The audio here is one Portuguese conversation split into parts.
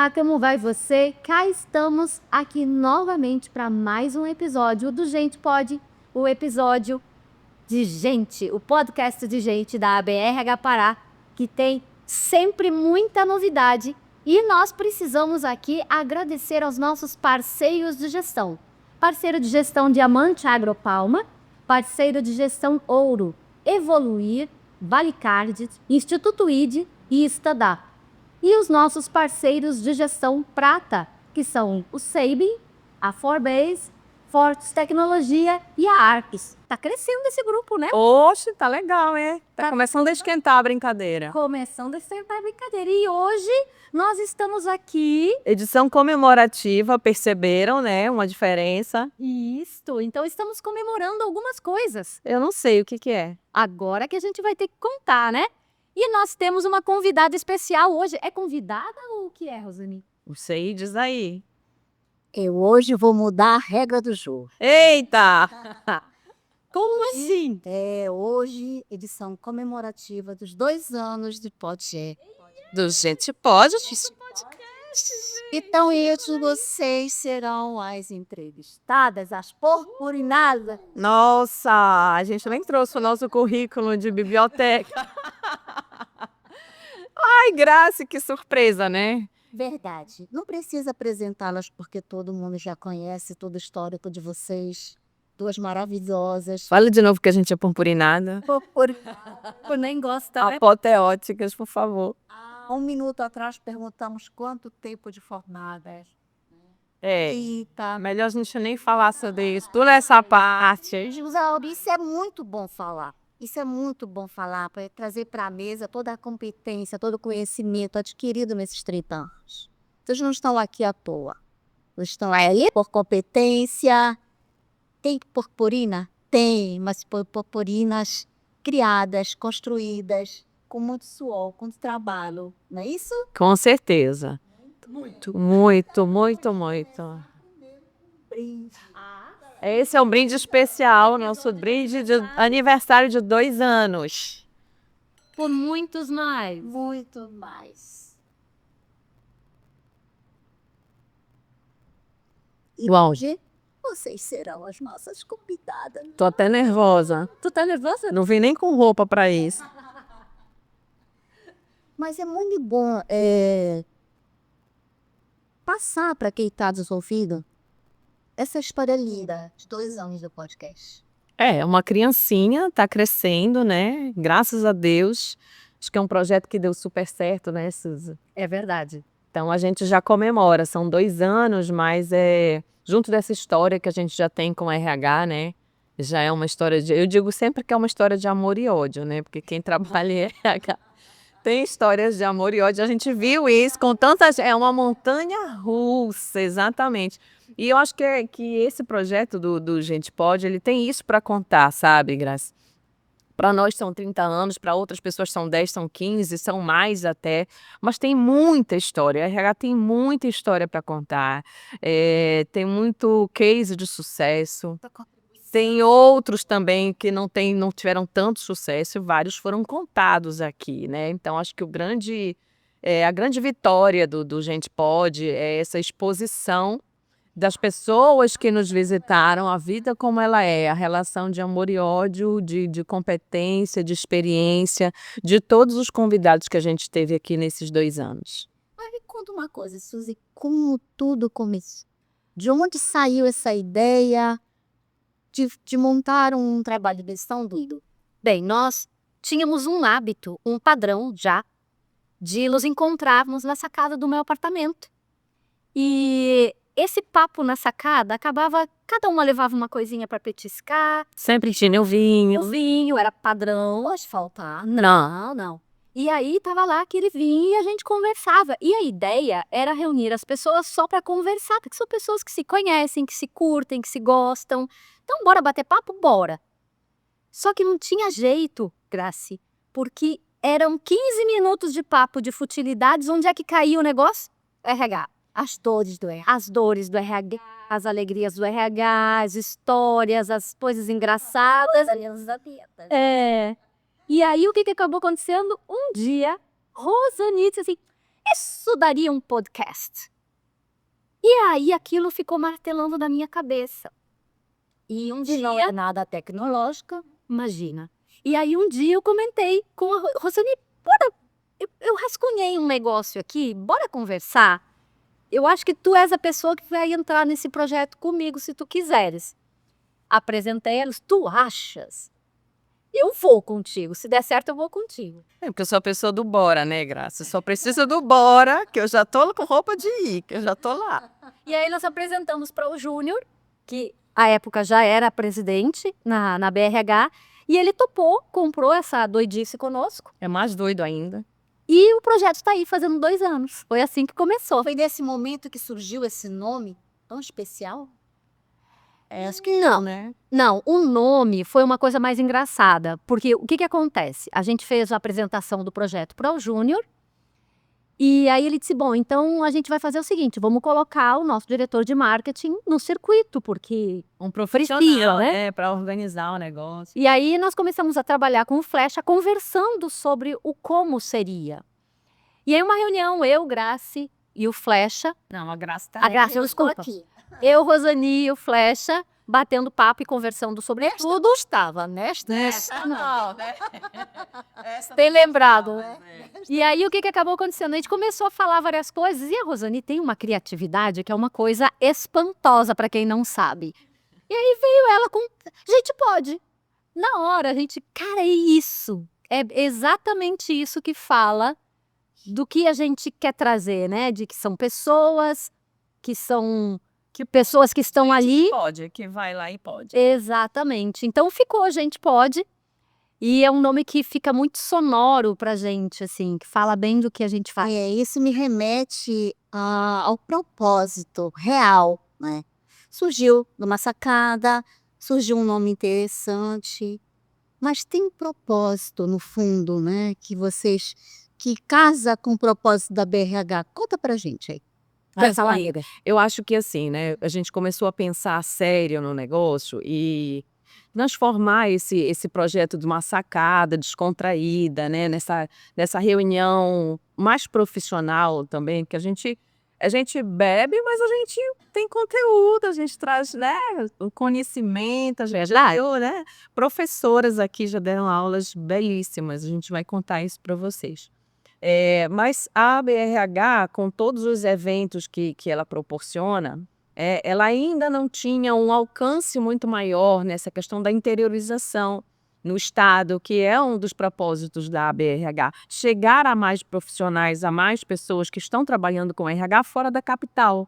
Olá, como vai você? Cá estamos aqui novamente para mais um episódio do Gente Pode, o episódio de gente, o podcast de gente da ABRH Pará, que tem sempre muita novidade e nós precisamos aqui agradecer aos nossos parceiros de gestão. Parceiro de gestão Diamante Agropalma, parceiro de gestão Ouro, Evoluir, Valicard, Instituto ID e Estadar. E os nossos parceiros de gestão prata, que são o Sabin, a Forbase, Fortes Tecnologia e a Arps. Tá crescendo esse grupo, né? Oxe, tá legal, hein? Tá começando a esquentar a brincadeira. Começando a esquentar a brincadeira. E hoje nós estamos aqui... Edição comemorativa, perceberam, né? Uma diferença. Isto, então estamos comemorando algumas coisas. Eu não sei o que é. Agora que a gente vai ter que contar, né? E nós temos uma convidada especial hoje. É convidada ou o que é, Rosane? Não sei, diz aí. Eu hoje vou mudar a regra do jogo. Eita! Como assim? Hoje, edição comemorativa dos 2 anos de podcast. Do Gente Pode. Então, vocês serão as entrevistadas, as purpurinadas. Nossa, a gente nem trouxe o nosso currículo de biblioteca. Ai, Grace, que surpresa, né? Verdade. Não precisa apresentá-las porque todo mundo já conhece todo o histórico de vocês. Duas maravilhosas. Fala de novo que a gente é purpurinada. Por nem gosta, né? Apoteóticas, por favor. Há 1 minuto atrás perguntamos quanto tempo de formadas. É, Eita. melhor a gente nem falar sobre isso. Toda essa parte. Josauri, isso é muito bom falar. Isso é muito bom falar, para trazer para a mesa toda a competência, todo o conhecimento adquirido nesses 30 anos. Vocês não estão aqui à toa. Vocês estão aí por competência. Tem purpurina? Tem, mas purpurinas criadas, construídas, com muito suor, com muito trabalho. Não é isso? Com certeza. Muito. Muito, muito, muito. Brinde. Esse é um brinde especial, nosso brinde de aniversário de 2 anos. Por muitos mais. Muito mais. E Bom. hoje, vocês serão as nossas convidadas. Tô até nervosa. Tu tá nervosa? Não vim nem com roupa para isso. Mas é muito bom passar para quem está desouvido essa história linda de 2 anos do podcast. É, uma criancinha, tá crescendo, né? Graças a Deus. Acho que é um projeto que deu super certo, né, Suzy? É verdade. Então a gente já comemora, são 2 anos, mas junto dessa história que a gente já tem com o RH, né? Já é uma história eu digo sempre que é uma história de amor e ódio, né? Porque quem trabalha em RH tem histórias de amor e ódio. A gente viu isso com tantas. É uma montanha russa, exatamente. E eu acho que esse projeto do Gente Pode, ele tem isso para contar, sabe, Graça? Para nós são 30 anos, para outras pessoas são 10, são 15, são mais até. Mas tem muita história. A RH tem muita história para contar. Tem muito case de sucesso. Tem outros também que não tiveram tanto sucesso e vários foram contados aqui, né? Então, acho que a grande vitória do Gente Pode é essa exposição das pessoas que nos visitaram, a vida como ela é, a relação de amor e ódio, de competência, de experiência, de todos os convidados que a gente teve aqui nesses 2 anos. Mas me conta uma coisa, Suzy, como tudo começou? De onde saiu essa ideia de montar um trabalho desse tão doido? Bem, nós tínhamos um hábito, um padrão já, de nos encontrarmos na sacada do meu apartamento. E esse papo na sacada acabava, cada uma levava uma coisinha para petiscar. Sempre tinha o vinho. O vinho era padrão. Pode faltar. Não. E aí tava lá aquele vinho e a gente conversava. E a ideia era reunir as pessoas só para conversar, porque são pessoas que se conhecem, que se curtem, que se gostam. Então bora bater papo? Bora. Só que não tinha jeito, Grace, porque eram 15 minutos de papo de futilidades. Onde é que caía o negócio? RH. As dores do RH. As dores do RH, as alegrias do RH, as histórias, as coisas engraçadas. E aí o que acabou acontecendo? Um dia, Rosane disse assim, isso daria um podcast. E aí aquilo ficou martelando na minha cabeça. E um E não dia, é nada tecnológico. imagina. E aí um dia eu comentei com a Rosane, bora, eu rascunhei um negócio aqui, bora conversar? Eu acho que tu és a pessoa que vai entrar nesse projeto comigo, se tu quiseres. Apresentei elas, tu achas? Eu vou contigo, se der certo eu vou contigo. É porque eu sou a pessoa do bora, né, Graça? Eu só preciso do bora, que eu já tô com roupa de ir, que eu já tô lá. E aí nós apresentamos para o Júnior, que à época já era presidente na BRH, e ele topou, comprou essa doidice conosco. É mais doido ainda. E o projeto está aí fazendo 2 anos. Foi assim que começou. Foi nesse momento que surgiu esse nome tão especial? Acho que não, né? Não, o nome foi uma coisa mais engraçada, porque o que que acontece? A gente fez a apresentação do projeto para o Júnior, e aí ele disse, bom, então a gente vai fazer o seguinte, vamos colocar o nosso diretor de marketing no circuito, porque Um precisa, profissional, né? né? Para organizar o negócio. E aí nós começamos a trabalhar com o Flecha, conversando sobre o como seria. E aí uma reunião, eu, Grace e o Flecha, Não, a Graça tá a Grace, eu desculpa, eu, Rosani e o Flecha, batendo papo e conversando sobre tudo. Tudo estava, nesta. não, né? Bem lembrado, né? E aí o que que acabou acontecendo? A gente começou a falar várias coisas e a Rosani tem uma criatividade que é uma coisa espantosa para quem não sabe. E aí veio ela com, a gente pode. Na hora a gente, cara, é isso. É exatamente isso que fala do que a gente quer trazer, né? De que são pessoas que pessoas que estão ali. Pode, que vai lá e pode. Exatamente. Então ficou, a gente pode. E é um nome que fica muito sonoro pra gente, assim, que fala bem do que a gente faz. Isso me remete ao propósito real, né? Surgiu numa sacada, surgiu um nome interessante, mas tem um propósito no fundo, né? Que casa com o propósito da BRH. Conta pra gente aí. Mas, amiga, eu acho que assim, né? A gente começou a pensar sério no negócio e transformar esse projeto de uma sacada descontraída, né? Nessa reunião mais profissional também, que a gente bebe, mas a gente tem conteúdo, a gente traz, né, o conhecimento, a gente deu, né? Professoras aqui já deram aulas belíssimas, a gente vai contar isso para vocês. Mas a BRH, com todos os eventos que ela proporciona, ela ainda não tinha um alcance muito maior nessa questão da interiorização no Estado, que é um dos propósitos da BRH, chegar a mais profissionais, a mais pessoas que estão trabalhando com RH fora da capital,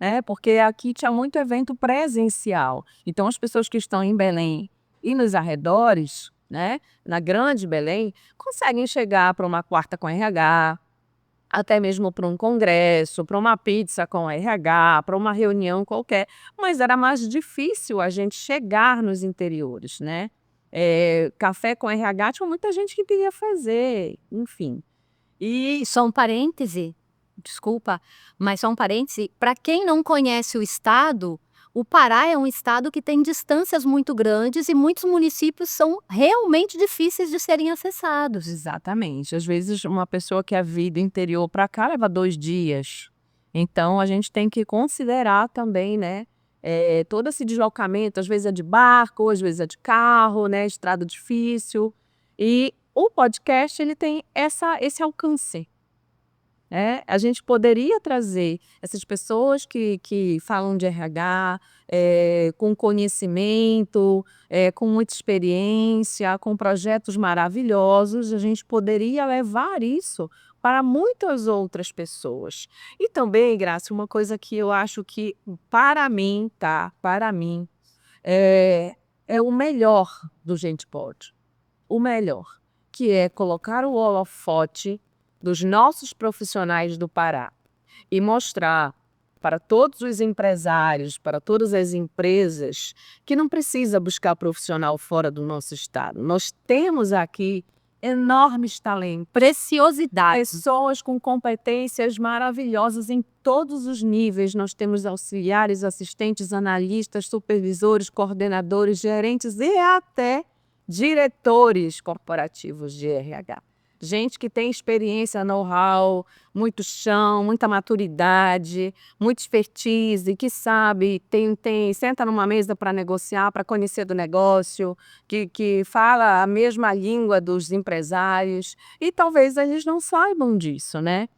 né? Porque aqui tinha muito evento presencial. Então, as pessoas que estão em Belém e nos arredores, né, na grande Belém, conseguem chegar para uma quarta com RH, até mesmo para um congresso, para uma pizza com RH, para uma reunião qualquer, mas era mais difícil a gente chegar nos interiores, né? Café com RH tinha muita gente que queria fazer, enfim. E só um parêntese, desculpa, mas só um parêntese, para quem não conhece o estado, o Pará é um estado que tem distâncias muito grandes e muitos municípios são realmente difíceis de serem acessados. Exatamente. Às vezes uma pessoa que é vir do interior para cá leva 2 dias. Então a gente tem que considerar também, né, todo esse deslocamento, às vezes é de barco, às vezes é de carro, né, estrada difícil. E o podcast ele tem esse alcance. A gente poderia trazer essas pessoas que falam de RH, com conhecimento, com muita experiência, com projetos maravilhosos, a gente poderia levar isso para muitas outras pessoas. E também, Graça, uma coisa que eu acho que, para mim, é o melhor do Gente Pode. O melhor, que é colocar o holofote dos nossos profissionais do Pará e mostrar para todos os empresários, para todas as empresas, que não precisa buscar profissional fora do nosso estado. Nós temos aqui enormes talentos, Preciosidades. pessoas com competências maravilhosas em todos os níveis. Nós temos auxiliares, assistentes, analistas, supervisores, coordenadores, gerentes e até diretores corporativos de RH. gente que tem experiência, know-how, muito chão, muita maturidade, muita expertise, que sabe, senta numa mesa para negociar, para conhecer do negócio, que fala a mesma língua dos empresários, e talvez eles não saibam disso, né?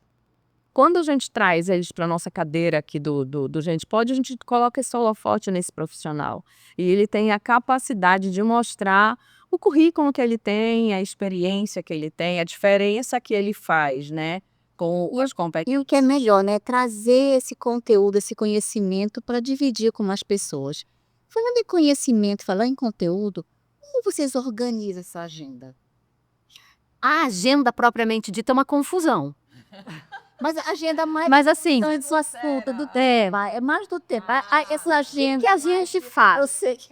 Quando a gente traz eles para a nossa cadeira aqui do Gente Pode, a gente coloca esse holofote nesse profissional. E ele tem a capacidade de mostrar o currículo que ele tem, a experiência que ele tem, a diferença que ele faz, né? Com as competências. E o que é melhor, né? Trazer esse conteúdo, esse conhecimento para dividir com as pessoas. Falando em conhecimento, falando em conteúdo, como vocês organizam essa agenda? A agenda propriamente dita é uma confusão. Mas a agenda mais Mas assim, do assunto, do tema, é mais do tema. Essa agenda que a gente faz? eu sei que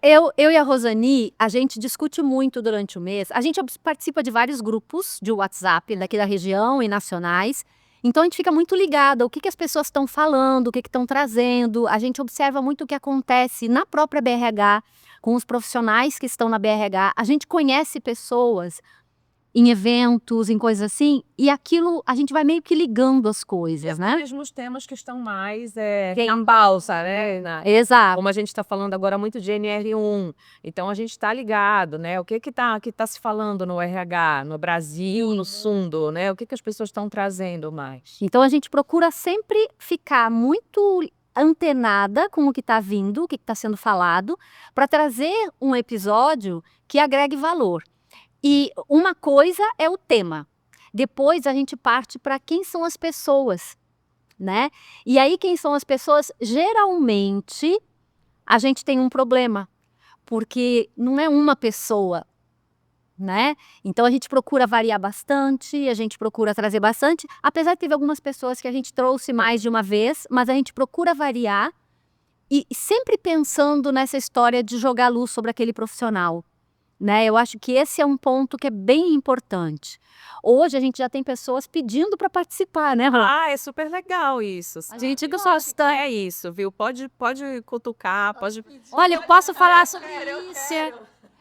Eu e a Rosani, a gente discute muito durante o mês. A gente participa de vários grupos de WhatsApp daqui da região e nacionais. Então a gente fica muito ligada ao que as pessoas estão falando, o que estão trazendo. A gente observa muito o que acontece na própria BRH, com os profissionais que estão na BRH. A gente conhece pessoas em eventos, em coisas assim, e aquilo a gente vai meio que ligando as coisas, né? Mesmo os temas que estão mais em balsa, né? Exato. Como a gente está falando agora muito de NR1, então a gente está ligado, né? O que tá se falando no RH, no Brasil, no Sundo, né? O que as pessoas estão trazendo mais? Então a gente procura sempre ficar muito antenada com o que está vindo, o que está sendo falado, para trazer um episódio que agregue valor. E uma coisa é o tema. Depois a gente parte para quem são as pessoas, né? E aí quem são as pessoas, geralmente a gente tem um problema, porque não é uma pessoa, né? Então a gente procura variar bastante, a gente procura trazer bastante, apesar de ter algumas pessoas que a gente trouxe mais de uma vez, mas a gente procura variar e sempre pensando nessa história de jogar luz sobre aquele profissional. Né? Eu acho que esse é um ponto que é bem importante. Hoje a gente já tem pessoas pedindo para participar, né, Rô? É super legal isso. A gente gosta. É isso, viu? Pode cutucar, pode... Olha, eu posso falar sobre isso.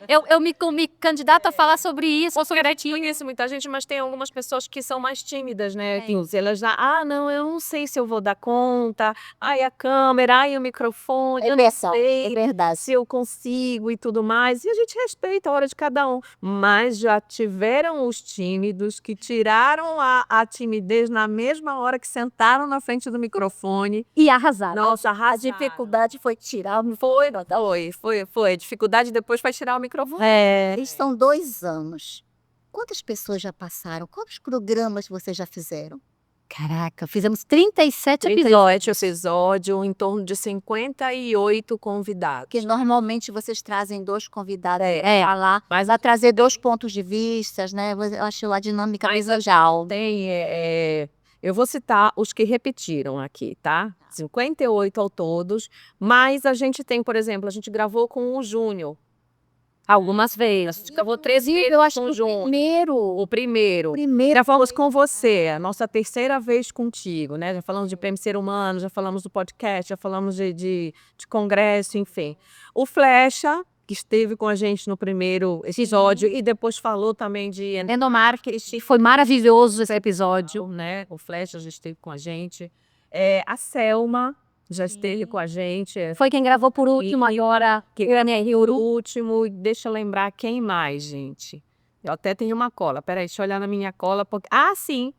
Eu me candidato a falar sobre isso. Eu conheço muita gente, mas tem algumas pessoas que são mais tímidas, né? Elas já, não, eu não sei se eu vou dar conta. Ai, a câmera, ai, o microfone, eu não é sei verdade. se eu consigo e tudo mais. E a gente respeita a hora de cada um. Mas já tiveram os tímidos que tiraram a timidez na mesma hora que sentaram na frente do microfone. E arrasaram. Nossa, A dificuldade foi tirar o Foi. A dificuldade depois foi tirar o microfone. Eles são 2 anos. Quantas pessoas já passaram? Quantos programas vocês já fizeram? Caraca, fizemos 37 episódio, em torno de 58 convidados. Porque normalmente vocês trazem 2 convidados É. lá, Mas vai trazer 2 pontos de vista, né? Eu acho a dinâmica mais legal. tem, eu vou citar os que repetiram aqui, tá? 58 ao todos, mas a gente tem, por exemplo, a gente gravou com o Júnior. algumas vezes. A gente gravou 13 vezes Eu acho com que o Júnior. o O primeiro. primeiro Gravamos com você, a nossa terceira vez contigo, né? Já falamos de Prêmio Ser Humano, já falamos do podcast, já falamos de congresso, enfim. O Flecha, que esteve com a gente no primeiro episódio e depois falou também de Endomarketing, foi maravilhoso esse episódio. né? O Flecha já esteve com a gente. A Selma já esteve com a gente. Foi quem gravou por último agora, Por último, deixa eu lembrar quem mais, gente. Eu até tenho uma cola. Peraí, deixa eu olhar na minha cola. Porque... sim!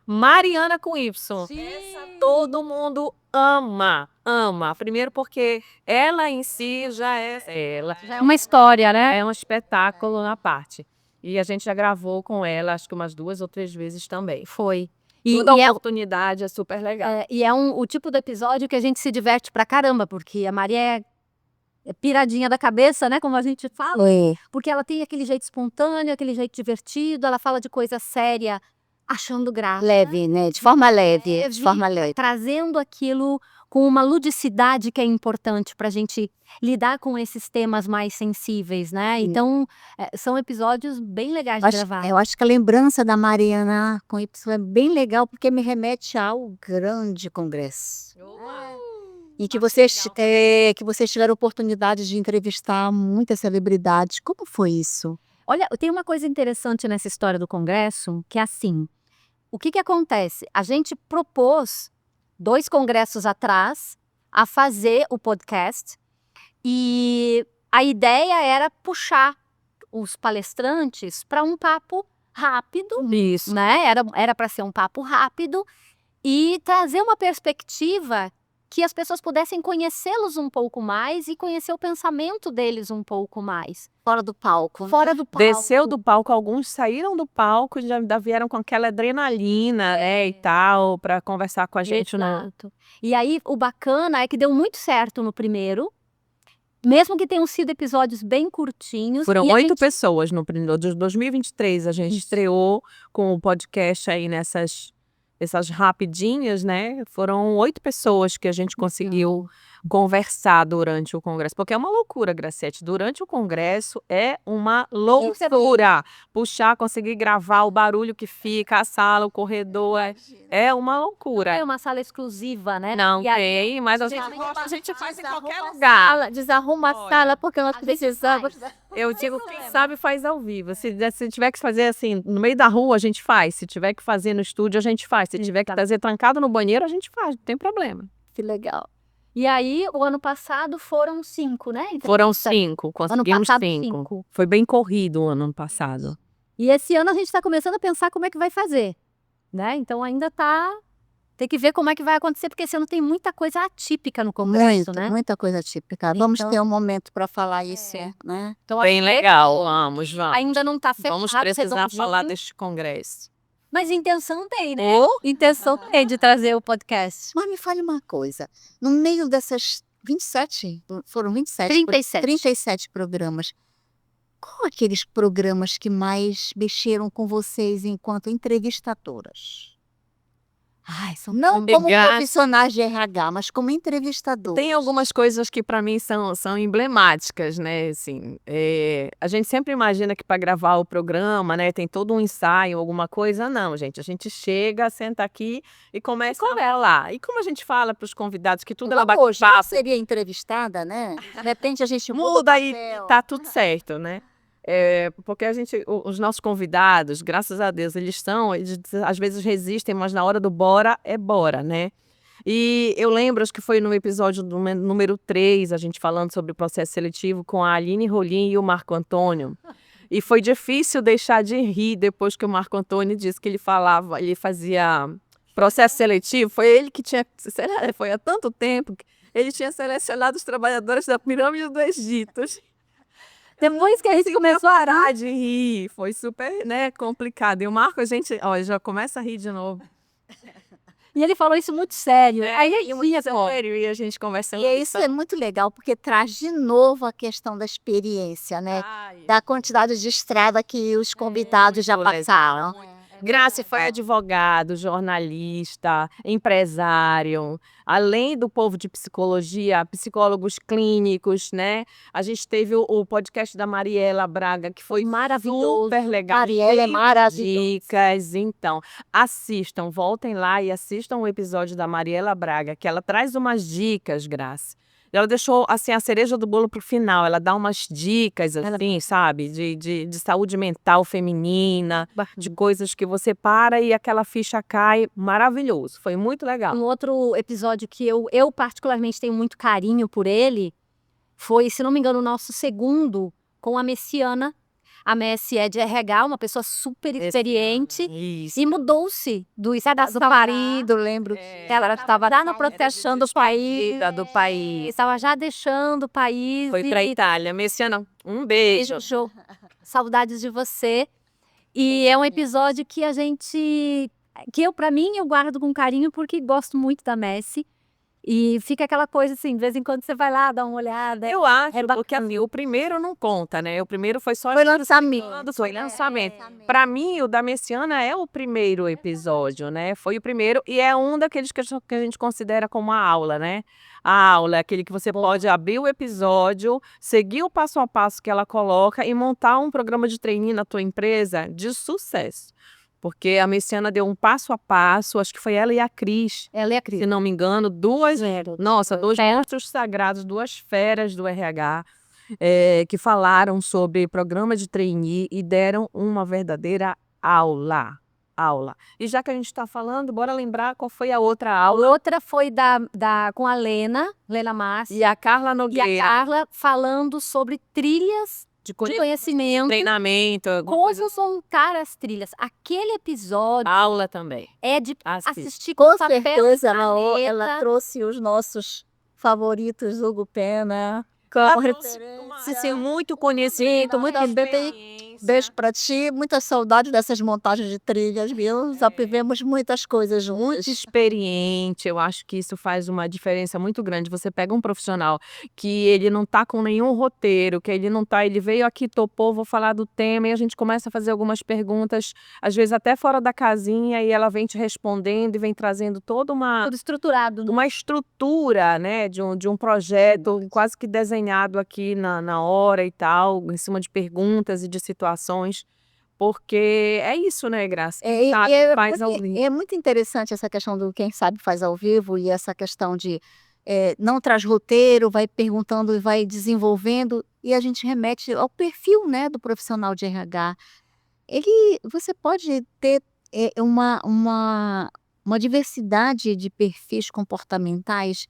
Mariana com Y. Essa todo mundo ama. Primeiro porque ela em si já é ela. Já é uma história, né? É um espetáculo na parte. E a gente já gravou com ela, acho que umas 2 ou 3 vezes também. Foi. Toda oportunidade é super legal. E é o tipo do episódio que a gente se diverte pra caramba, porque a Maria é piradinha da cabeça, né? Como a gente fala. Porque ela tem aquele jeito espontâneo, aquele jeito divertido, ela fala de coisa séria, achando graça. leve, né? De forma leve, Leve. de forma leve. Trazendo aquilo com uma ludicidade que é importante para a gente lidar com esses temas mais sensíveis, né? Então, são episódios bem legais de gravar. Eu acho que a lembrança da Mariana com Y é bem legal, porque me remete ao grande congresso. E que vocês tiveram oportunidade de entrevistar muitas celebridades. Como foi isso? Olha, tem uma coisa interessante nessa história do Congresso, que é assim, o que acontece? A gente propôs 2 congressos atrás a fazer o podcast e a ideia era puxar os palestrantes para um papo rápido, Isso. né? Era para ser um papo rápido e trazer uma perspectiva que as pessoas pudessem conhecê-los um pouco mais e conhecer o pensamento deles um pouco mais. Fora do palco. Fora do palco. Desceu do palco, alguns saíram do palco e já ainda vieram com aquela adrenalina, né, e tal, para conversar com a gente. Exato. E aí, o bacana é que deu muito certo no primeiro, mesmo que tenham sido episódios bem curtinhos. Foram e a 8 gente- pessoas no primeiro de 2023. A gente estreou com o podcast aí essas rapidinhas, né? Foram 8 pessoas que a gente conseguiu conversar durante o congresso. Porque é uma loucura, Graciete. Durante o congresso é uma loucura. Puxar, conseguir gravar o barulho que fica, a sala, o corredor. É uma loucura. É uma sala exclusiva, né? Não E aí, tem, mas a gente gente gosta, a gente faz em qualquer lugar. Lugar. Desarruma a Olha, sala porque nós a gente precisamos. faz. Eu digo, quem sabe faz ao vivo. Se tiver que fazer assim, no meio da rua, a gente faz. Se tiver que fazer no estúdio, a gente faz. Se tiver que fazer trancado no banheiro, a gente faz. Não tem problema. Que legal. E aí, o ano passado foram 5, né? Foram 5, Ano conseguimos passado, 5. 5. Foi bem corrido o ano passado. E esse ano a gente está começando a pensar como é que vai fazer, né? Então ainda tem que ver como é que vai acontecer, porque esse ano tem muita coisa atípica no Congresso, né? Muita coisa típica. Vamos Então- ter um momento para falar isso, É. né? Então, Bem acho que legal, vamos. ainda não está fechado. Vamos precisar redondinho, falar deste congresso. Mas intenção tem, né? Intenção tem de trazer o podcast. Mas me fale uma coisa. No meio dessas 27, foram 27? 37. 37 programas. Qual aqueles programas que mais mexeram com vocês enquanto entrevistadoras? Ai, são Não de como graça. profissionais de RH, mas como entrevistadoras. Tem algumas coisas que para mim são emblemáticas, né? Assim, a gente sempre imagina que para gravar o programa, né, tem todo um ensaio, alguma coisa. Não, gente. A gente chega, senta aqui e começa a falar. E como a gente fala para os convidados que tudo ela Igual bate hoje, eu papo, seria entrevistada, né? De repente a gente muda e papel. tá tudo certo, né? Porque os nossos convidados, graças a Deus, eles às vezes resistem, mas na hora do bora, é bora, né? E eu lembro, acho que foi no episódio número 3, a gente falando sobre o processo seletivo com a Aline Rolim e o Marco Antônio. E foi difícil deixar de rir depois que o Marco Antônio disse que ele fazia processo seletivo. Foi ele que tinha, foi há tanto tempo, que ele tinha selecionado os trabalhadores da pirâmide do Egito. Depois que a gente começou a arar. Parar de rir, foi super, né, complicado. E o Marco, a gente, ó, já começa a rir de novo. E ele falou isso muito sério. Aí E muito sério, e a gente conversando. E isso é muito legal, porque traz de novo a questão da experiência, né? Ai, Da quantidade de estrada que os convidados já muito legal. passaram. Graça foi advogado, jornalista, empresário, além do povo de psicologia, psicólogos clínicos, né? A gente teve o podcast da Mariela Braga, que foi Maravilhoso. super legal. Mariela é Cheio de maravilhosa. dicas, então, assistam, voltem lá e assistam o episódio da Mariela Braga, que ela traz umas dicas, Graça. Ela deixou, assim, a cereja do bolo pro final. Ela dá umas dicas, assim, sabe? De saúde mental feminina, de coisas que você para e aquela ficha cai. Maravilhoso. Foi muito legal. Um outro episódio que eu particularmente tenho muito carinho por ele foi, se não me engano, o nosso segundo com a Messiana. A Messi é de RH, uma pessoa super experiente. Isso. E mudou-se do estado do marido, lembro. Ela estava lá no proteção do país. Do país. Estava já deixando o país. Foi pra Itália. Messiana, um beijo. Beijo. Saudades de você. E é um episódio que a gente... Que eu, pra mim, eu guardo com carinho porque gosto muito da Messi. E fica aquela coisa assim, de vez em quando você vai lá, dá uma olhada. Eu acho, É porque bacana. assim, o primeiro não conta, né? O primeiro foi só... Foi lançamento. Foi lançamento. Para mim, o da Messiana é o primeiro episódio, né? Foi o primeiro e é um daqueles que a gente considera como a aula, né? A aula é aquele que você pode abrir o episódio, seguir o passo a passo que ela coloca e montar um programa de treininho na tua empresa de sucesso. Porque a Messiana deu um passo a passo, acho que foi ela e a Cris, Ela é a Cris. se não me engano, dois monstros sagrados, 2 feras do RH. que falaram sobre programa de trainee e deram uma verdadeira aula. E já que a gente está falando, bora lembrar qual foi a outra A aula. outra foi com a Lena Márcia E a Carla e a Nogueira, Carla falando sobre trilhas de de conhecimento, treinamento, como montar as trilhas. Aquele episódio aula também. é de Assiste. assistir Com papel e certeza, ela caneta. trouxe os nossos favoritos, Hugo Pena. Assim, muito conhecimento, muita experiência. Beijo pra ti, muitas saudades dessas montagens de trilhas, viu? Já vivemos muitas coisas Muito juntos. experiente, eu acho que isso faz uma diferença muito grande. Você pega um profissional que ele não tá com nenhum roteiro, que ele não tá, ele veio aqui, topou, vou falar do tema, e a gente começa a fazer algumas perguntas, às vezes até fora da casinha, e ela vem te respondendo e vem trazendo toda Tudo estruturado. uma estrutura, né, de um projeto quase que desenhado aqui na hora e tal, em cima de perguntas e de situações, porque é isso, né, Graça? Quem sabe faz ao vivo. É muito interessante essa questão do quem sabe faz ao vivo e essa questão de não traz roteiro, vai perguntando e vai desenvolvendo, e a gente remete ao perfil, né, do profissional de RH. Você pode ter uma diversidade de perfis comportamentais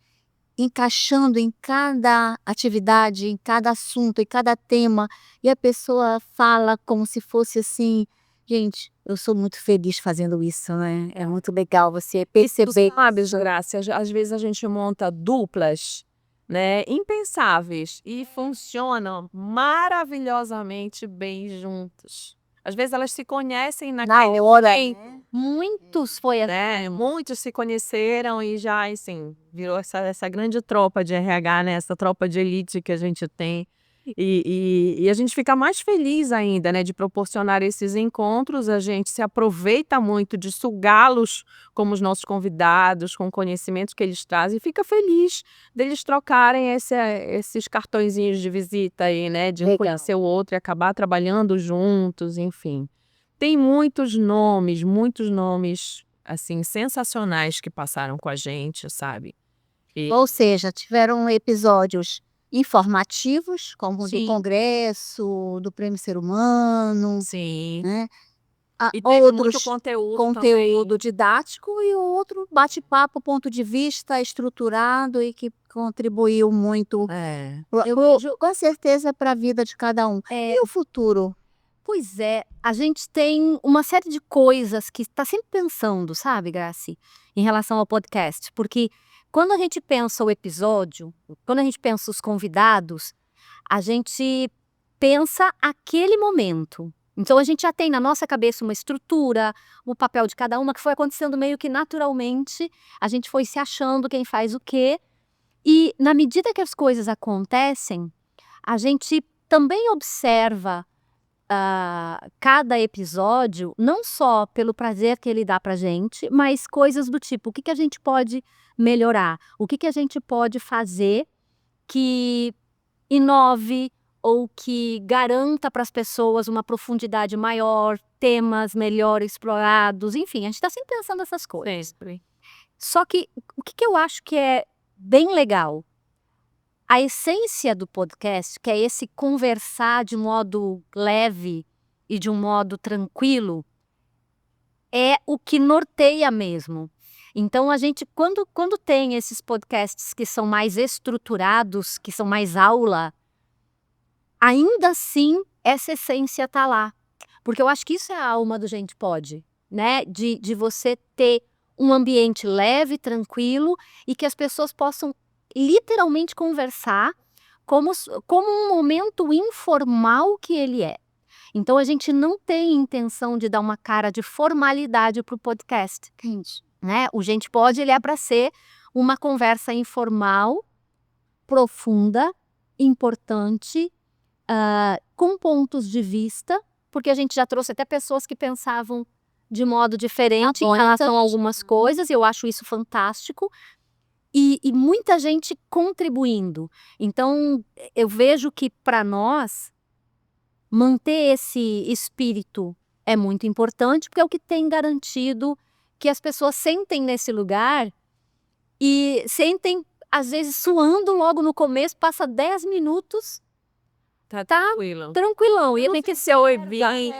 encaixando em cada atividade, em cada assunto, em cada tema, e a pessoa fala como se fosse assim, gente, eu sou muito feliz fazendo isso, né? É muito legal você perceber. Tu sabes, Graça, às vezes a gente monta duplas, né, impensáveis e funcionam maravilhosamente bem juntos. Às vezes elas se conhecem Na naquele hora, momento, né? Muitos foi né? Muitos se conheceram e já, assim, virou essa grande tropa de RH, né? Essa tropa de elite que a gente tem. E a gente fica mais feliz ainda, né, de proporcionar esses encontros. A gente se aproveita muito de sugá-los como os nossos convidados, com o conhecimento que eles trazem, e fica feliz deles trocarem esses cartõezinhos de visita aí, né, de um Legal. conhecer o outro e acabar trabalhando juntos, enfim. Tem muitos nomes, assim, sensacionais que passaram com a gente, sabe. Ou seja, tiveram episódios informativos, como o do Sim. Congresso, do Prêmio Ser Humano, Sim. né? E teve muito Outros conteúdo conteúdo didático e outro bate-papo, ponto de vista estruturado e que contribuiu muito, também. com certeza, para a vida de cada um. É, E o futuro? pois é, a gente tem uma série de coisas que está sempre pensando, sabe, Graci, em relação ao podcast. Porque quando a gente pensa o episódio, quando a gente pensa os convidados, a gente pensa aquele momento. Então a gente já tem na nossa cabeça uma estrutura, o papel de cada uma, que foi acontecendo meio que naturalmente, a gente foi se achando quem faz o quê. E na medida que as coisas acontecem, a gente também observa cada episódio, não só pelo prazer que ele dá pra gente, mas coisas do tipo, o que a gente pode melhorar? O que a gente pode fazer que inove ou que garanta para as pessoas uma profundidade maior, temas melhor explorados, enfim, a gente está sempre pensando nessas coisas. Sempre. Só que o que eu acho que é bem legal, a essência do podcast, que é esse conversar de modo leve e de um modo tranquilo, é o que norteia mesmo. Então a gente, quando tem esses podcasts que são mais estruturados, que são mais aula, ainda assim essa essência tá lá. Porque eu acho que isso é a alma do Gente Pode, né? De você ter um ambiente leve, tranquilo e que as pessoas possam literalmente conversar como um momento informal que ele é. Então a gente não tem intenção de dar uma cara de formalidade para o podcast, né? O Gente Pode, ele é para ser uma conversa informal, profunda, importante, com pontos de vista, porque a gente já trouxe até pessoas que pensavam de modo diferente em relação a algumas coisas, e eu acho isso fantástico. E muita gente contribuindo. Então, eu vejo que para nós, manter esse espírito é muito importante, porque é o que tem garantido que as pessoas sentem nesse lugar e sentem, às vezes, suando logo no começo, passa 10 minutos Tá tranquilo. tranquilão. E Tem que ser oi, bem.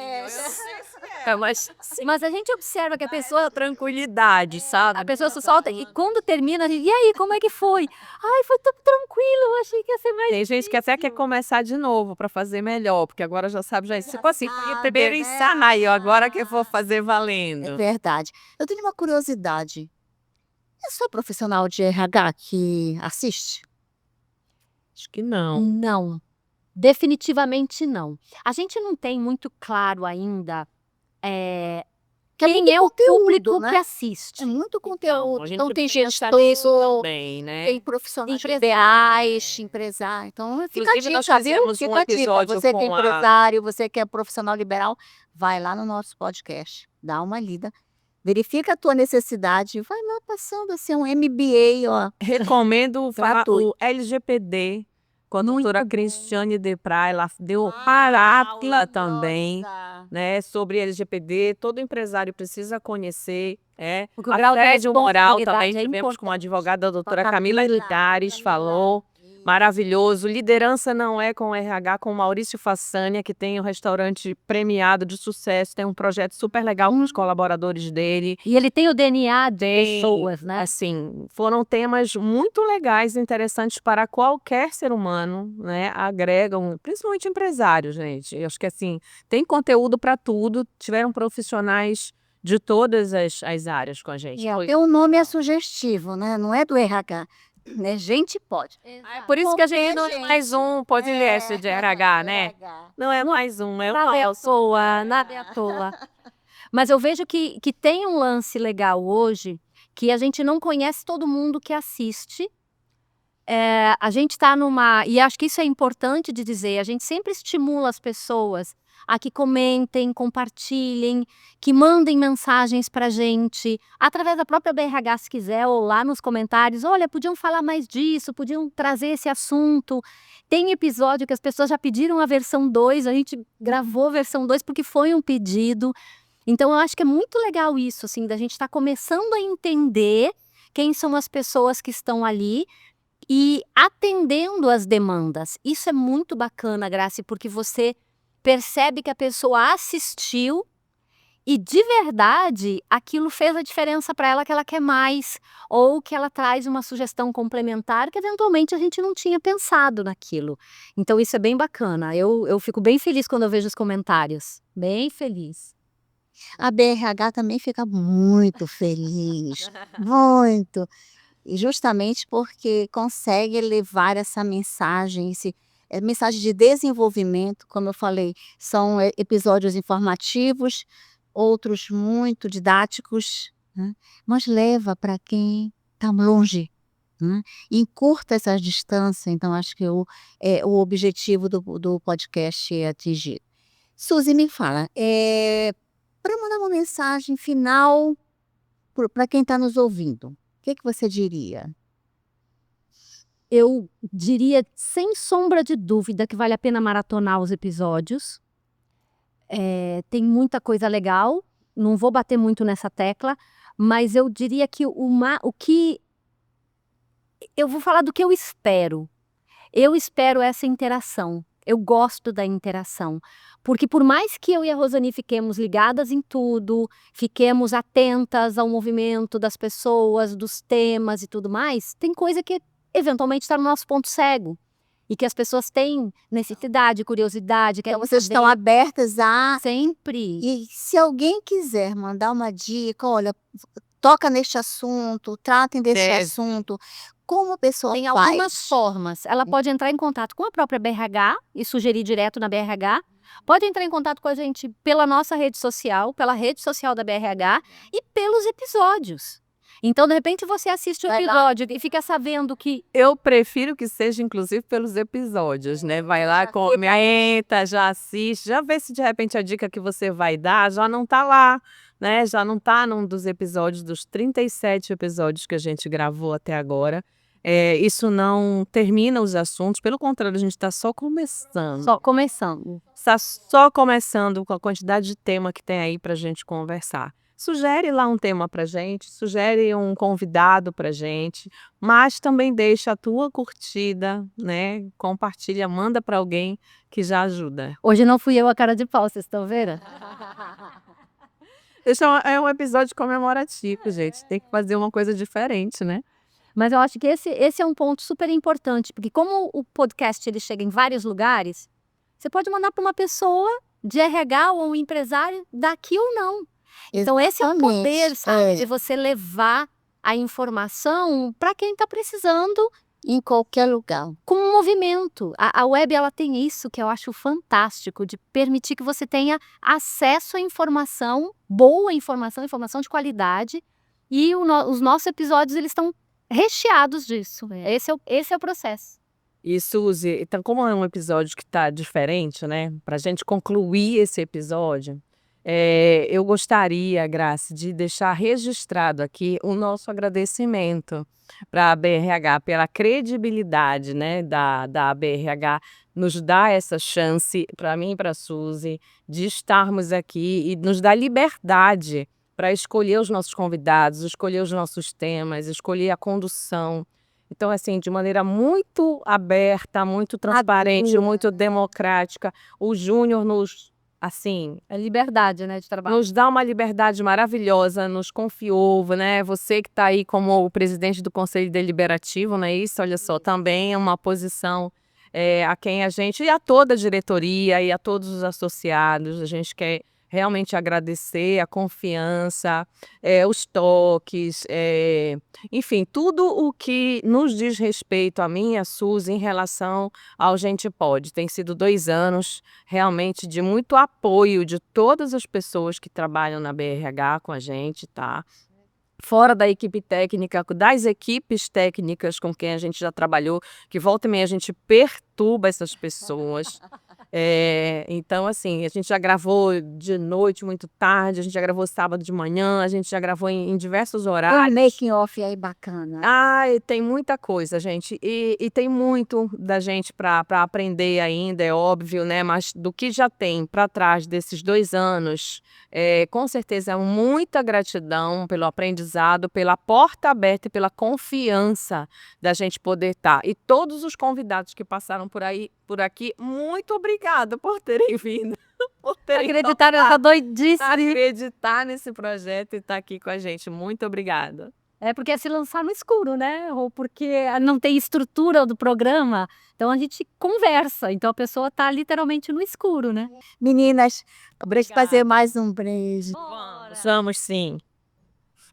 mas a gente observa que a pessoa Tranquilidade, sabe? A pessoa se solta e quando termina, a gente, e aí, como é que foi? Ai, foi tão tranquilo, eu achei que ia ser mais Tem gente que até quer começar de novo para fazer melhor, porque agora já sabe, tipo assim, fui primeiro ensaio, agora que eu vou fazer É valendo. verdade. Eu tenho uma curiosidade. É só profissional de RH que assiste? Acho que não. Não, definitivamente não. A gente não tem muito claro ainda quem é o público né? que assiste. É muito conteúdo. a gente Então tem pensa gestor, também, né? tem profissionais Empresário. liberais, empresário. Então fica a Inclusive, nós dica, viu? fizemos Fica um a dica. episódio Você que é com a- empresário, você que é profissional liberal, vai lá no nosso podcast, dá uma lida, verifica a tua necessidade, vai lá passando assim um MBA, ó. Recomendo falar Gratuito. o LGPD, com a doutora Cristiane Depray, ela deu parábola também, né, sobre LGPD, todo empresário precisa conhecer, Porque o grau de assédio moral responsabilidade também, é tivemos com a importante. advogada a doutora Camila Litares, falou, maravilhoso, liderança não é com o RH, com o Maurício Fassania, que tem um restaurante premiado de sucesso, tem um projeto super legal com os colaboradores dele, E ele tem o DNA de tem, pessoas, né? assim, foram temas muito legais, interessantes para qualquer ser humano, né? Agregam, principalmente empresários, gente. Eu acho que assim, tem conteúdo para tudo, tiveram profissionais de todas as áreas com a gente. Foi- Porque o nome é sugestivo, né? Não é do RH, né? Gente pode. Por isso que a gente não é Qualquer mais um podcast de RH, né? RH. Não é mais um, é Nada é à um. toa, nada é à toa. Mas eu vejo que tem um lance legal hoje, que a gente não conhece todo mundo que assiste. A gente está numa. E acho que isso é importante de dizer, a gente sempre estimula as pessoas a que comentem, compartilhem, que mandem mensagens para a gente, através da própria BRH, se quiser, ou lá nos comentários. Olha, podiam falar mais disso, podiam trazer esse assunto. Tem episódio que as pessoas já pediram a versão 2, a gente gravou a versão 2 porque foi um pedido. Então, eu acho que é muito legal isso, assim, da gente estar começando a entender quem são as pessoas que estão ali e atendendo as demandas. Isso é muito bacana, Grace, porque você percebe que a pessoa assistiu e de verdade aquilo fez a diferença para ela, que ela quer mais, ou que ela traz uma sugestão complementar que eventualmente a gente não tinha pensado naquilo. Então isso é bem bacana. Eu fico bem feliz quando eu vejo os comentários. Bem feliz. A BRH também fica muito feliz, muito. E justamente porque consegue levar essa mensagem, mensagem de desenvolvimento, como eu falei, são episódios informativos, outros muito didáticos, né? Mas leva para quem está longe, né? E encurta essa distância, então acho que o objetivo do podcast é atingido. Suzy, me fala, para mandar uma mensagem final para quem está nos ouvindo, o que você diria? Eu diria, sem sombra de dúvida, que vale a pena maratonar os episódios. Tem muita coisa legal, não vou bater muito nessa tecla, mas eu diria que o que... Eu vou falar do que eu espero. Eu espero essa interação. Eu gosto da interação. Porque por mais que eu e a Rosani fiquemos ligadas em tudo, fiquemos atentas ao movimento das pessoas, dos temas e tudo mais, tem coisa que eventualmente está no nosso ponto cego. E que as pessoas têm necessidade, curiosidade. Então vocês estão abertas a... Sempre. E se alguém quiser mandar uma dica, olha, toca neste assunto, tratem deste assunto, como a pessoa Tem faz? algumas formas. Ela pode entrar em contato com a própria BRH e sugerir direto na BRH. Pode entrar em contato com a gente pela nossa rede social, pela rede social da BRH e pelos episódios. Então, de repente, você assiste o Vai lá. episódio e fica sabendo que... Eu prefiro que seja, inclusive, pelos episódios, né? Vai lá, comenta, já assiste, já vê se de repente a dica que você vai dar já não tá lá, né? Já não tá num dos episódios, dos 37 episódios que a gente gravou até agora. Isso não termina os assuntos, pelo contrário, a gente está só começando. Só começando. Está só começando com a quantidade de tema que tem aí para a gente conversar. Sugere lá um tema pra gente, sugere um convidado pra gente, mas também deixa a tua curtida, né? Compartilha, manda para alguém que já ajuda. Hoje não fui eu a cara de pau, vocês estão vendo? Esse é um episódio comemorativo, gente. Tem que fazer uma coisa diferente, né? Mas eu acho que esse é um ponto super importante, porque como o podcast ele chega em vários lugares, você pode mandar para uma pessoa de RH ou um empresário daqui ou não. Então esse é o poder, sabe, de você levar a informação para quem está precisando Em qualquer lugar. com um movimento. A web ela tem isso que eu acho fantástico, de permitir que você tenha acesso à informação, boa informação, informação de qualidade, e os nossos episódios eles estão recheados disso. Esse é o processo. E Suzy, então como é um episódio que está diferente, né? Para a gente concluir esse episódio, eu gostaria, Grace, de deixar registrado aqui o nosso agradecimento para a BRH pela credibilidade, né, da BRH nos dar essa chance, para mim e para a Suzy, de estarmos aqui e nos dar liberdade para escolher os nossos convidados, escolher os nossos temas, escolher a condução. Então, assim, de maneira muito aberta, muito transparente, muito democrática, o Júnior assim, É liberdade, né, de trabalho. nos dá uma liberdade maravilhosa, nos confiou, né? Você que está aí como o presidente do Conselho Deliberativo, não é isso? Olha só, também é uma posição a quem a gente, e a toda a diretoria, e a todos os associados, a gente quer realmente agradecer a confiança, os toques, enfim, tudo o que nos diz respeito a mim e a Suzy em relação ao Gente Pode. Tem sido 2 anos realmente de muito apoio de todas as pessoas que trabalham na BRH com a gente, tá? Fora da equipe técnica, das equipes técnicas com quem a gente já trabalhou, que volta e meia a gente perturba essas pessoas. Então, assim, a gente já gravou de noite, muito tarde, a gente já gravou sábado de manhã, a gente já gravou em diversos horários. Um making off aí bacana. Ai, tem muita coisa, gente. E tem muito da gente para aprender ainda, é óbvio, né? Mas do que já tem para trás desses 2 anos, com certeza muita gratidão pelo aprendizado, pela porta aberta e pela confiança da gente poder estar. E todos os convidados que passaram por aqui, muito obrigada por terem vindo. Por terem Acreditar nessa doidice. acreditar nesse projeto e estar aqui com a gente. Muito obrigada. É porque é se lançar no escuro, né? Ou porque não tem estrutura do programa, então a gente conversa. Então a pessoa está literalmente no escuro, né? Meninas, vamos fazer Obrigada. mais um beijo. Vamos sim.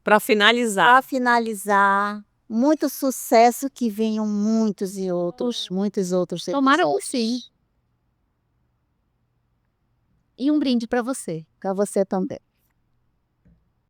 Para finalizar. Para finalizar, muito sucesso, que venham muitos outros Tomara que episódios. sim. E um brinde para você. Para você também.